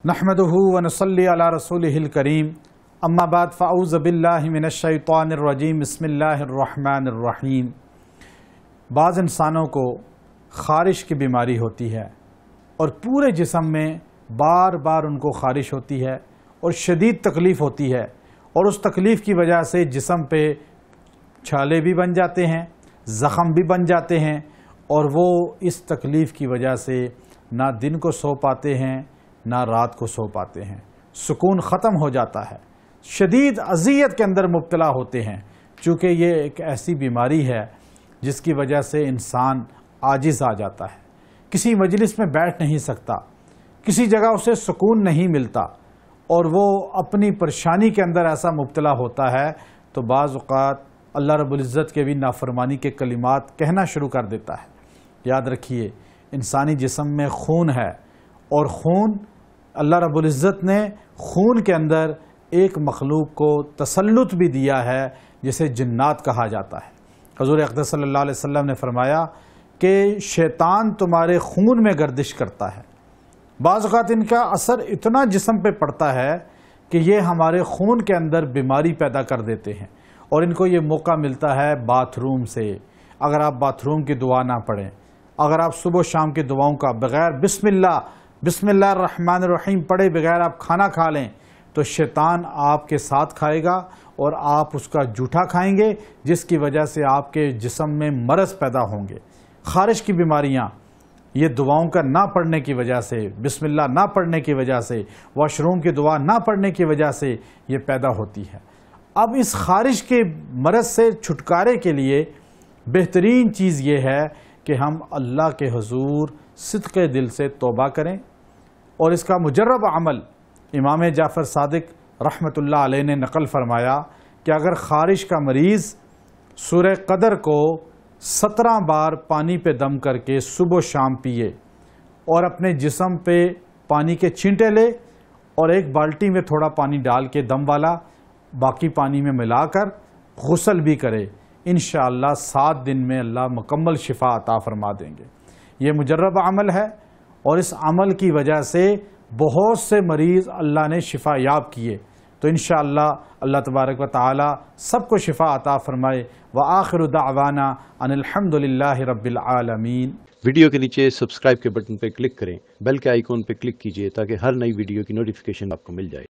نحمدہ ونصلی علی رسولہ الکریم اما بعد فاعوذ باللہ من الشیطان الرجیم بسم اللہ الرحمن الرحیم۔ بعض انسانوں کو خارش کی بیماری ہوتی ہے اور پورے جسم میں بار بار ان کو خارش ہوتی ہے اور شدید تکلیف ہوتی ہے، اور اس تکلیف کی وجہ سے جسم پہ چھالے بھی بن جاتے ہیں، زخم بھی بن جاتے ہیں، اور وہ اس تکلیف کی وجہ سے نہ دن کو سو پاتے ہیں نہ رات کو سو پاتے ہیں، سکون ختم ہو جاتا ہے، شدید اذیت کے اندر مبتلا ہوتے ہیں، چونکہ یہ ایک ایسی بیماری ہے جس کی وجہ سے انسان عاجز آ جاتا ہے، کسی مجلس میں بیٹھ نہیں سکتا، کسی جگہ اسے سکون نہیں ملتا، اور وہ اپنی پریشانی کے اندر ایسا مبتلا ہوتا ہے تو بعض اوقات اللہ رب العزت کے بھی نافرمانی کے کلمات کہنا شروع کر دیتا ہے۔ یاد رکھیے، انسانی جسم میں خون ہے، اور خون اللہ رب العزت نے خون کے اندر ایک مخلوق کو تسلط بھی دیا ہے جسے جنات کہا جاتا ہے۔ حضور اقدس صلی اللہ علیہ وسلم نے فرمایا کہ شیطان تمہارے خون میں گردش کرتا ہے، بعض اوقات ان کا اثر اتنا جسم پہ پڑتا ہے کہ یہ ہمارے خون کے اندر بیماری پیدا کر دیتے ہیں، اور ان کو یہ موقع ملتا ہے باتھ روم سے۔ اگر آپ باتھ روم کی دعا نہ پڑھیں، اگر آپ صبح و شام کی دعاؤں کا بغیر بسم اللہ الرحمن الرحیم پڑھے بغیر آپ کھانا کھا لیں تو شیطان آپ کے ساتھ کھائے گا اور آپ اس کا جھوٹا کھائیں گے، جس کی وجہ سے آپ کے جسم میں مرض پیدا ہوں گے۔ خارش کی بیماریاں یہ دعاؤں کا نہ پڑھنے کی وجہ سے، بسم اللہ نہ پڑھنے کی وجہ سے، واش روم کی دعا نہ پڑھنے کی وجہ سے یہ پیدا ہوتی ہے۔ اب اس خارش کے مرض سے چھٹکارے کے لیے بہترین چیز یہ ہے کہ ہم اللہ کے حضور صدق دل سے توبہ کریں، اور اس کا مجرب عمل امام جعفر صادق رحمۃ اللہ علیہ نے نقل فرمایا کہ اگر خارش کا مریض سورہ قدر کو 17 بار پانی پہ دم کر کے صبح و شام پیے، اور اپنے جسم پہ پانی کے چھینٹے لے اور ایک بالٹی میں تھوڑا پانی ڈال کے دم والا باقی پانی میں ملا کر غسل بھی کرے، انشاءاللہ 7 دن میں اللہ مکمل شفا عطا فرما دیں گے۔ یہ مجرب عمل ہے، اور اس عمل کی وجہ سے بہت سے مریض اللہ نے شفا یاب کیے، تو انشاءاللہ اللہ تبارک و تعالی سب کو شفا عطا فرمائے۔ وآخر دعوانا ان الحمدللہ رب العالمین۔ ویڈیو کے نیچے سبسکرائب کے بٹن پہ کلک کریں، بیل کے آئیکن پہ کلک کیجئے تاکہ ہر نئی ویڈیو کی نوٹیفیکیشن آپ کو مل جائے۔